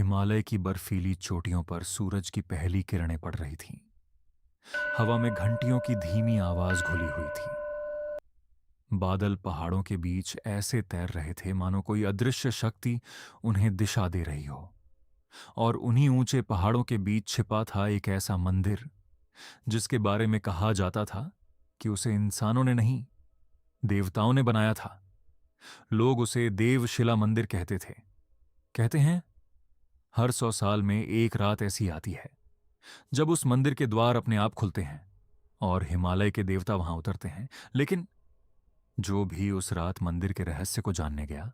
हिमालय की बर्फीली चोटियों पर सूरज की पहली किरणें पड़ रही थीं। हवा में घंटियों की धीमी आवाज घुली हुई थी। बादल पहाड़ों के बीच ऐसे तैर रहे थे मानो कोई अदृश्य शक्ति उन्हें दिशा दे रही हो। और उन्हीं ऊंचे पहाड़ों के बीच छिपा था एक ऐसा मंदिर जिसके बारे में कहा जाता था कि उसे इंसानों ने नहीं, देवताओं ने बनाया था। लोग उसे देवशिला मंदिर कहते थे। कहते हैं हर 100 साल में एक रात ऐसी आती है जब उस मंदिर के द्वार अपने आप खुलते हैं और हिमालय के देवता वहां उतरते हैं। लेकिन जो भी उस रात मंदिर के रहस्य को जानने गया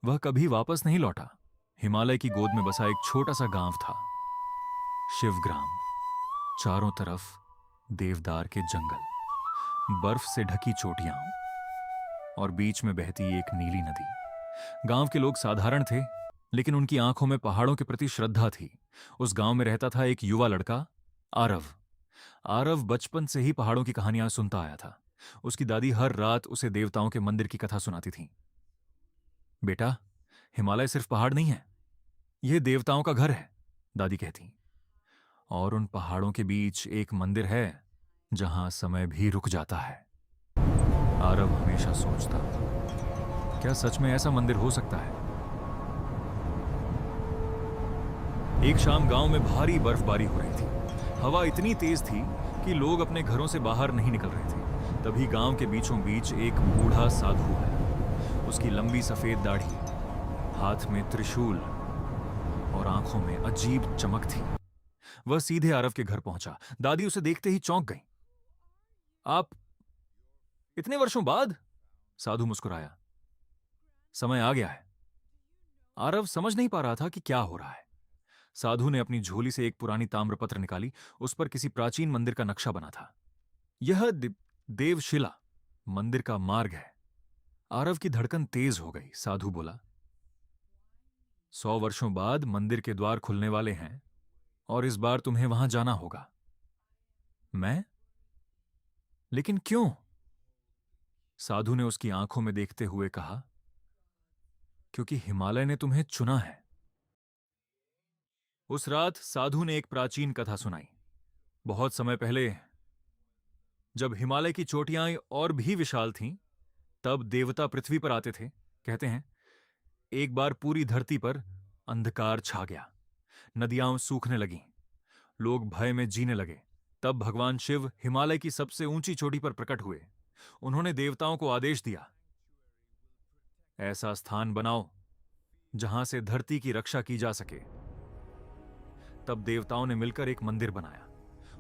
वह कभी वापस नहीं लौटा। हिमालय की गोद में बसा एक छोटा सा गांव था, शिवग्राम। चारों तरफ देवदार के जंगल, बर्फ से ढकी चोटियां और बीच में बहती एक नीली नदी। गांव के लोग साधारण थे, लेकिन उनकी आंखों में पहाड़ों के प्रति श्रद्धा थी। उस गांव में रहता था एक युवा लड़का, आरव। आरव बचपन से ही पहाड़ों की कहानियां सुनता आया था। उसकी दादी हर रात उसे देवताओं के मंदिर की कथा सुनाती थी। बेटा, हिमालय सिर्फ पहाड़ नहीं है, यह देवताओं का घर है, दादी कहती। और उन पहाड़ों के बीच एक मंदिर है जहां समय भी रुक जाता है। आरव हमेशा सोचता, क्या सच में ऐसा मंदिर हो सकता है? एक शाम गांव में भारी बर्फबारी हो रही थी। हवा इतनी तेज थी कि लोग अपने घरों से बाहर नहीं निकल रहे थे। तभी गांव के बीचों बीच एक बूढ़ा साधु है। उसकी लंबी सफेद दाढ़ी, हाथ में त्रिशूल और आंखों में अजीब चमक थी। वह सीधे आरव के घर पहुंचा। दादी उसे देखते ही चौंक गई। आप इतने वर्षों बाद? साधु मुस्कुराया। समय आ गया है। आरव समझ नहीं पा रहा था कि क्या हो रहा है। साधु ने अपनी झोली से एक पुरानी ताम्रपत्र निकाली। उस पर किसी प्राचीन मंदिर का नक्शा बना था। यह देवशिला मंदिर का मार्ग है। आरव की धड़कन तेज हो गई। साधु बोला, 100 वर्षों बाद मंदिर के द्वार खुलने वाले हैं और इस बार तुम्हें वहां जाना होगा। मैं? लेकिन क्यों? साधु ने उसकी आंखों में देखते हुए कहा, क्योंकि हिमालय ने तुम्हें चुना है। उस रात साधु ने एक प्राचीन कथा सुनाई। बहुत समय पहले, जब हिमालय की चोटियां और भी विशाल थीं, तब देवता पृथ्वी पर आते थे। कहते हैं एक बार पूरी धरती पर अंधकार छा गया। नदियां सूखने लगीं। लोग भय में जीने लगे। तब भगवान शिव हिमालय की सबसे ऊंची चोटी पर प्रकट हुए। उन्होंने देवताओं को आदेश दिया, ऐसा स्थान बनाओ जहां से धरती की रक्षा की जा सके। तब देवताओं ने मिलकर एक मंदिर बनाया।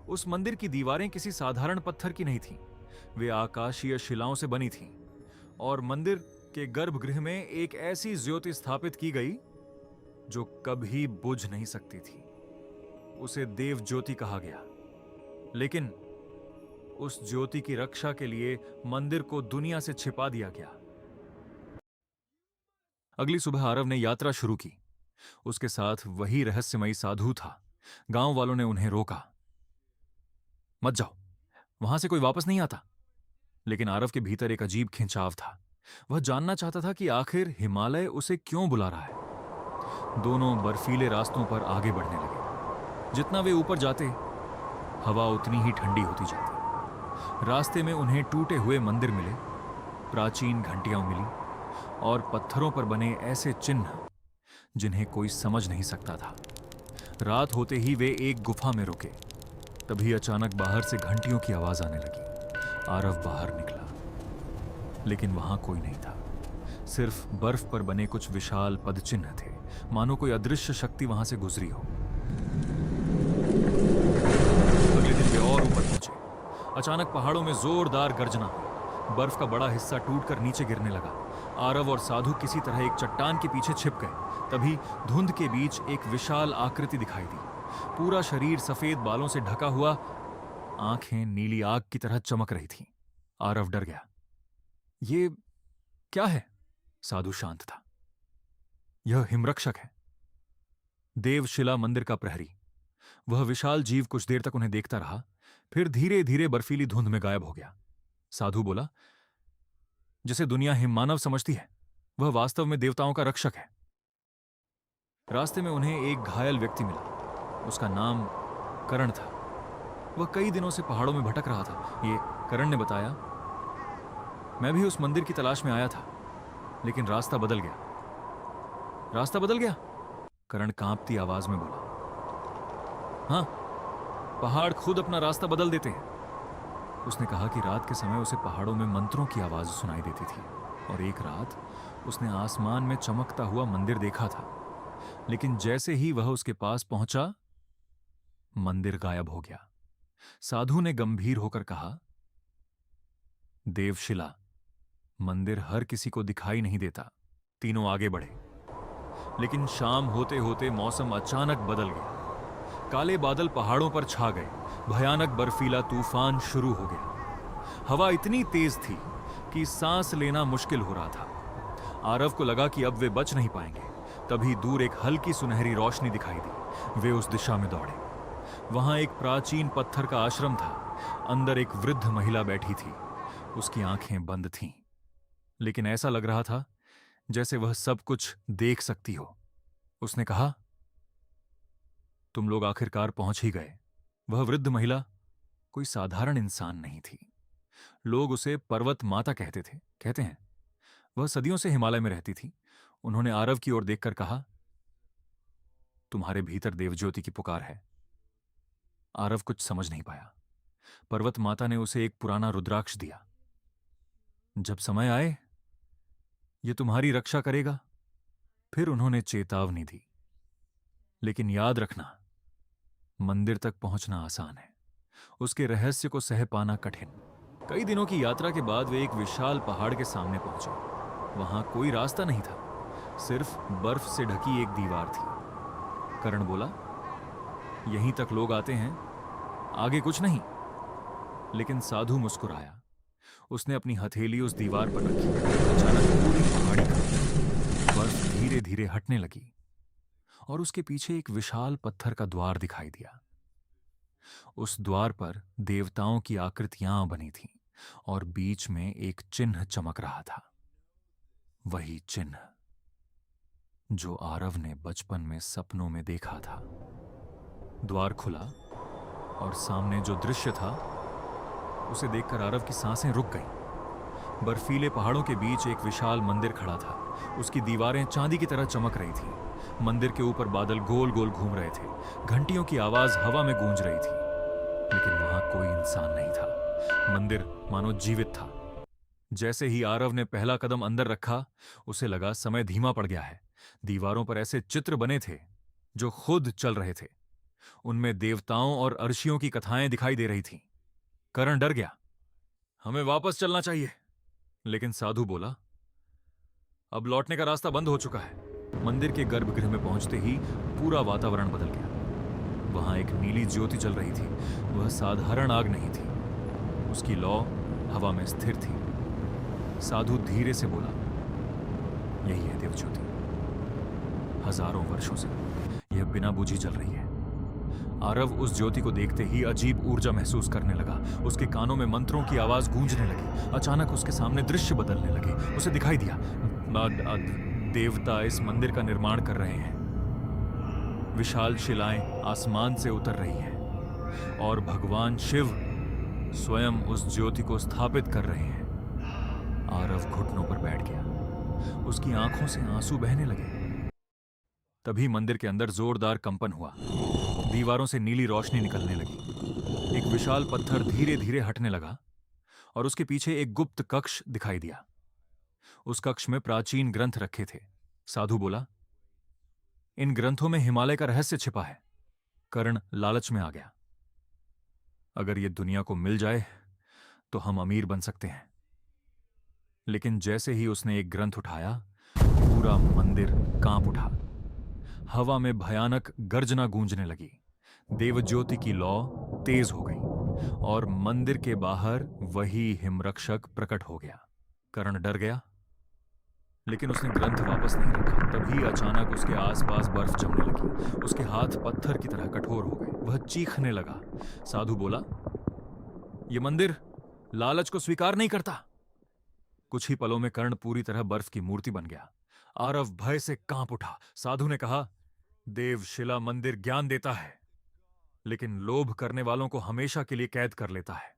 उस मंदिर की दीवारें किसी साधारण पत्थर की नहीं थीं, वे आकाशीय शिलाओं से बनी थीं। और मंदिर के गर्भगृह में एक ऐसी ज्योति स्थापित की गई जो कभी बुझ नहीं सकती थी। उसे देव ज्योति कहा गया। लेकिन उस ज्योति की रक्षा के लिए मंदिर को दुनिया से छिपा दिया गया। अगली सुबह आरव ने यात्रा शुरू की। उसके साथ वही रहस्यमयी साधु था। गांव वालों ने उन्हें रोका, मत जाओ, वहां से कोई वापस नहीं आता। लेकिन आरव के भीतर एक अजीब खिंचाव था। वह जानना चाहता था कि आखिर हिमालय उसे क्यों बुला रहा है। दोनों बर्फीले रास्तों पर आगे बढ़ने लगे। जितना वे ऊपर जाते, हवा उतनी ही ठंडी होती जाती। रास्ते में उन्हें टूटे हुए मंदिर मिले, प्राचीन घंटियां मिली और पत्थरों पर बने ऐसे चिन्ह जिन्हें कोई समझ नहीं सकता था। रात होते ही वे एक गुफा में रुके। तभी अचानक बाहर से घंटियों की आवाज आने लगी। आरव बाहर निकला, लेकिन वहां कोई नहीं था। सिर्फ बर्फ पर बने कुछ विशाल पदचिन्ह थे, मानो कोई अदृश्य शक्ति वहां से गुजरी हो। अगले दिन वे और ऊपर पहुंचे। अचानक पहाड़ों में जोरदार गर्जना हुई। बर्फ का बड़ा हिस्सा टूटकर नीचे गिरने लगा। आरव और साधु किसी तरह एक चट्टान के पीछे छिप गए। तभी धुंध के बीच एक विशाल आकृति दिखाई दी। पूरा शरीर सफेद बालों से ढका हुआ, आंखें नीली आग की तरह चमक रही थीं। आरव डर गया। ये क्या है? साधु शांत था। यह हिमरक्षक है, देवशिला मंदिर का प्रहरी। वह विशाल जीव कुछ देर तक उन्हें देखता रहा, फिर धीरे धीरे बर्फीली धुंध में गायब हो गया। साधु बोला, जिसे दुनिया हिममानव समझती है, वह वास्तव में देवताओं का रक्षक है। रास्ते में उन्हें एक घायल व्यक्ति मिला। उसका नाम करण था। वह कई दिनों से पहाड़ों में भटक रहा था। ये करण ने बताया, मैं भी उस मंदिर की तलाश में आया था, लेकिन रास्ता बदल गया। रास्ता बदल गया? करण कांपती आवाज में बोला। हाँ, पहाड़ खुद अपना रास्ता बदल देते हैं। उसने कहा कि रात के समय उसे पहाड़ों में मंत्रों की आवाज सुनाई देती थी और एक रात उसने आसमान में चमकता हुआ मंदिर देखा था, लेकिन जैसे ही वह उसके पास पहुंचा, मंदिर गायब हो गया। साधु ने गंभीर होकर कहा, देवशिला, मंदिर हर किसी को दिखाई नहीं देता। तीनों आगे बढ़े, लेकिन शाम होते होते मौसम अचानक बदल गया। काले बादल पहाड़ों पर छा गए। भयानक बर्फीला तूफान शुरू हो गया। हवा इतनी तेज थी कि सांस लेना मुश्किल हो रहा था। आरव को लगा कि अब वे बच नहीं पाएंगे। तभी दूर एक हल्की सुनहरी रोशनी दिखाई दी। वे उस दिशा में दौड़े। वहां एक प्राचीन पत्थर का आश्रम था। अंदर एक वृद्ध महिला बैठी थी। उसकी आंखें बंद थीं, लेकिन ऐसा लग रहा था जैसे वह सब कुछ देख सकती हो। उसने कहा, तुम लोग आखिरकार पहुंच ही गए। वह वृद्ध महिला कोई साधारण इंसान नहीं थी। लोग उसे पर्वत माता कहते हैं। वह सदियों से हिमालय में रहती थी। उन्होंने आरव की ओर देखकर कहा, तुम्हारे भीतर देवज्योति की पुकार है। आरव कुछ समझ नहीं पाया। पर्वत माता ने उसे एक पुराना रुद्राक्ष दिया। जब समय आए, यह तुम्हारी रक्षा करेगा। फिर उन्होंने चेतावनी दी, लेकिन याद रखना, मंदिर तक पहुंचना आसान है, उसके रहस्य को सह पाना कठिन। कई दिनों की यात्रा के बाद वे एक विशाल पहाड़ के सामने पहुंचे। वहां कोई रास्ता नहीं था, सिर्फ बर्फ से ढकी एक दीवार थी। करण बोला, यहीं तक लोग आते हैं, आगे कुछ नहीं। लेकिन साधु मुस्कुराया। उसने अपनी हथेली उस दीवार पर रखी। अचानक पूरी पहाड़ी का बर्फ धीरे धीरे हटने लगी और उसके पीछे एक विशाल पत्थर का द्वार दिखाई दिया। उस द्वार पर देवताओं की आकृतियां बनी थीं और बीच में एक चिन्ह चमक रहा था। वही चिन्ह जो आरव ने बचपन में सपनों में देखा था। द्वार खुला और सामने जो दृश्य था, उसे देखकर आरव की सांसें रुक गईं। बर्फीले पहाड़ों के बीच एक विशाल मंदिर खड़ा था। उसकी दीवारें चांदी की तरह चमक रही थीं। मंदिर के ऊपर बादल गोल गोल घूम रहे थे। घंटियों की आवाज हवा में गूंज रही थी, लेकिन वहां कोई इंसान नहीं था। मंदिर मानो जीवित था। जैसे ही आरव ने पहला कदम अंदर रखा, उसे लगा समय धीमा पड़ गया है। दीवारों पर ऐसे चित्र बने थे जो खुद चल रहे थे। उनमें देवताओं और अर्शियों की कथाएं दिखाई दे रही थीं। करण डर गया। हमें वापस चलना चाहिए। लेकिन साधु बोला, अब लौटने का रास्ता बंद हो चुका है। मंदिर के गर्भगृह में पहुंचते ही पूरा वातावरण बदल गया। वहां एक नीली ज्योति जल रही थी। वह साधारण आग नहीं थी, उसकी लौ हवा में स्थिर थी। साधु धीरे से बोला, यही है देवज्योति। हजारों वर्षों से यह बिना बुझी जल रही है। आरव उस ज्योति को देखते ही अजीब ऊर्जा महसूस करने लगा। उसके कानों में मंत्रों की आवाज गूंजने लगी। अचानक उसके सामने दृश्य बदलने लगे। उसे दिखाई दिया, देवता इस मंदिर का निर्माण कर रहे हैं। विशाल शिलाएं आसमान से उतर रही हैं और भगवान शिव स्वयं उस ज्योति को स्थापित कर रहे हैं। आरव घुटनों पर बैठ गया। उसकी आंखों से आंसू बहने लगे। तभी मंदिर के अंदर जोरदार कंपन हुआ। दीवारों से नीली रोशनी निकलने लगी। एक विशाल पत्थर धीरे धीरे हटने लगा और उसके पीछे एक गुप्त कक्ष दिखाई दिया। उस कक्ष में प्राचीन ग्रंथ रखे थे। साधु बोला, इन ग्रंथों में हिमालय का रहस्य छिपा है। कर्ण लालच में आ गया। अगर यह दुनिया को मिल जाए तो हम अमीर बन सकते हैं। लेकिन जैसे ही उसने एक ग्रंथ उठाया, पूरा मंदिर कांप उठा। हवा में भयानक गर्जना गूंजने लगी। देवज्योति की लौ तेज हो गई और मंदिर के बाहर वही हिमरक्षक प्रकट हो गया। कर्ण डर गया, लेकिन उसने ग्रंथ वापस नहीं रखा। तभी अचानक उसके आसपास बर्फ जमने लगी। उसके हाथ पत्थर की तरह कठोर हो गए। वह चीखने लगा। साधु बोला, यह मंदिर लालच को स्वीकार नहीं करता। कुछ ही पलों में कर्ण पूरी तरह बर्फ की मूर्ति बन गया। आरव भय से कांप उठा। साधु ने कहा, देवशिला मंदिर ज्ञान देता है, लेकिन लोभ करने वालों को हमेशा के लिए कैद कर लेता है।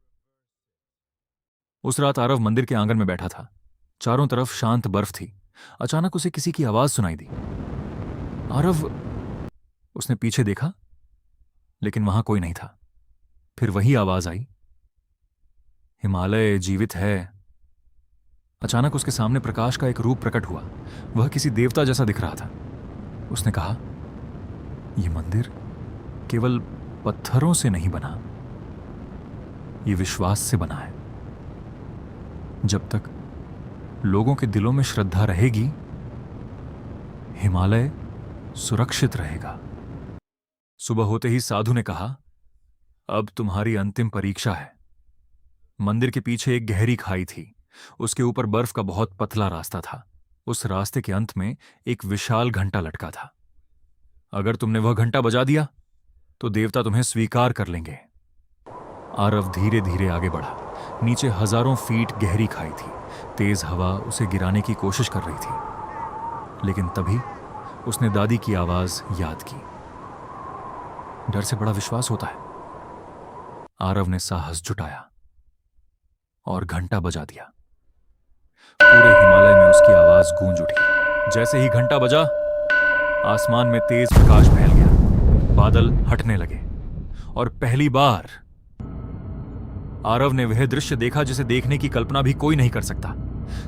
उस रात आरव मंदिर के आंगन में बैठा था। चारों तरफ शांत बर्फ थी। अचानक उसे किसी की आवाज सुनाई दी। आरव, उसने पीछे देखा, लेकिन वहां कोई नहीं था। फिर वही आवाज आई, हिमालय जीवित है। अचानक उसके सामने प्रकाश का एक रूप प्रकट हुआ। वह किसी देवता जैसा दिख रहा था। उसने कहा, यह मंदिर केवल पत्थरों से नहीं बना, यह विश्वास से बना है। जब तक लोगों के दिलों में श्रद्धा रहेगी, हिमालय सुरक्षित रहेगा। सुबह होते ही साधु ने कहा, अब तुम्हारी अंतिम परीक्षा है। मंदिर के पीछे एक गहरी खाई थी। उसके ऊपर बर्फ का बहुत पतला रास्ता था। उस रास्ते के अंत में एक विशाल घंटा लटका था। अगर तुमने वह घंटा बजा दिया तो देवता तुम्हें स्वीकार कर लेंगे। आरव धीरे धीरे आगे बढ़ा। नीचे हजारों फीट गहरी खाई थी। तेज हवा उसे गिराने की कोशिश कर रही थी, लेकिन तभी उसने दादी की आवाज याद की। डर से बड़ा विश्वास होता है। आरव ने साहस जुटाया और घंटा बजा दिया। पूरे हिमालय में उसकी आवाज गूंज उठी। जैसे ही घंटा बजा, आसमान में तेज प्रकाश फैल गया। बादल हटने लगे और पहली बार आरव ने वह दृश्य देखा जिसे देखने की कल्पना भी कोई नहीं कर सकता।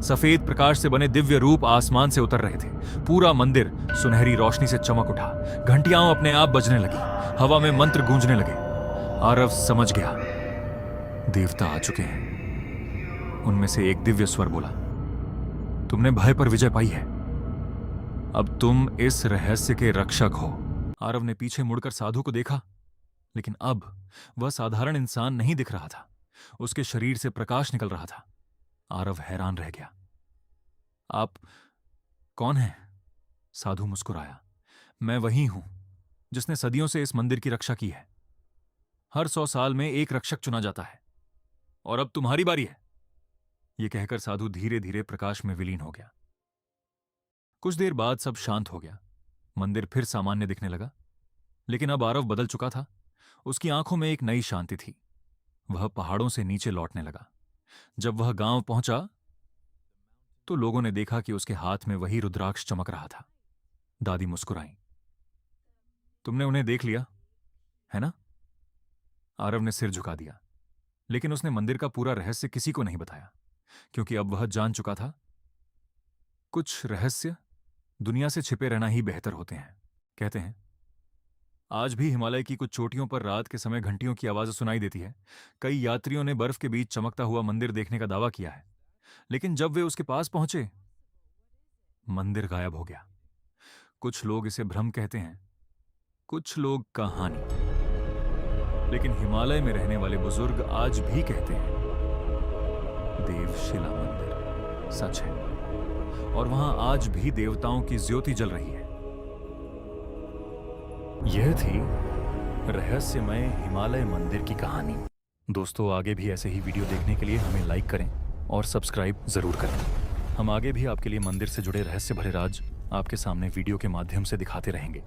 सफेद प्रकाश से बने दिव्य रूप आसमान से उतर रहे थे। पूरा मंदिर सुनहरी रोशनी से चमक उठा। घंटियां अपने आप बजने लगी। हवा में मंत्र गूंजने लगे। आरव समझ गया, देवता आ चुके हैं। उनमें से एक दिव्य स्वर बोला, तुमने भय पर विजय पाई है। अब तुम इस रहस्य के रक्षक हो। आरव ने पीछे मुड़कर साधु को देखा, लेकिन अब वह साधारण इंसान नहीं दिख रहा था। उसके शरीर से प्रकाश निकल रहा था। आरव हैरान रह गया। आप कौन हैं? साधु मुस्कुराया। मैं वही हूं जिसने सदियों से इस मंदिर की रक्षा की है। हर 100 साल में एक रक्षक चुना जाता है, और अब तुम्हारी बारी है। यह कहकर साधु धीरे धीरे प्रकाश में विलीन हो गया। कुछ देर बाद सब शांत हो गया। मंदिर फिर सामान्य दिखने लगा, लेकिन अब आरव बदल चुका था। उसकी आंखों में एक नई शांति थी। वह पहाड़ों से नीचे लौटने लगा। जब वह गांव पहुंचा तो लोगों ने देखा कि उसके हाथ में वही रुद्राक्ष चमक रहा था। दादी मुस्कुराई। तुमने उन्हें देख लिया है ना? आरव ने सिर झुका दिया, लेकिन उसने मंदिर का पूरा रहस्य किसी को नहीं बताया, क्योंकि अब वह जान चुका था, कुछ रहस्य दुनिया से छिपे रहना ही बेहतर होते हैं। कहते हैं आज भी हिमालय की कुछ चोटियों पर रात के समय घंटियों की आवाज सुनाई देती है। कई यात्रियों ने बर्फ के बीच चमकता हुआ मंदिर देखने का दावा किया है, लेकिन जब वे उसके पास पहुंचे, मंदिर गायब हो गया। कुछ लोग इसे भ्रम कहते हैं, कुछ लोग कहानी, लेकिन हिमालय में रहने वाले बुजुर्ग आज भी कहते हैं देवशिला मंदिर सच है, और वहां आज भी देवताओं की ज्योति जल रही है। यह थी रहस्यमय हिमालय मंदिर की कहानी। दोस्तों, आगे भी ऐसे ही वीडियो देखने के लिए हमें लाइक करें और सब्सक्राइब जरूर करें। हम आगे भी आपके लिए मंदिर से जुड़े रहस्य भरे राज आपके सामने वीडियो के माध्यम से दिखाते रहेंगे।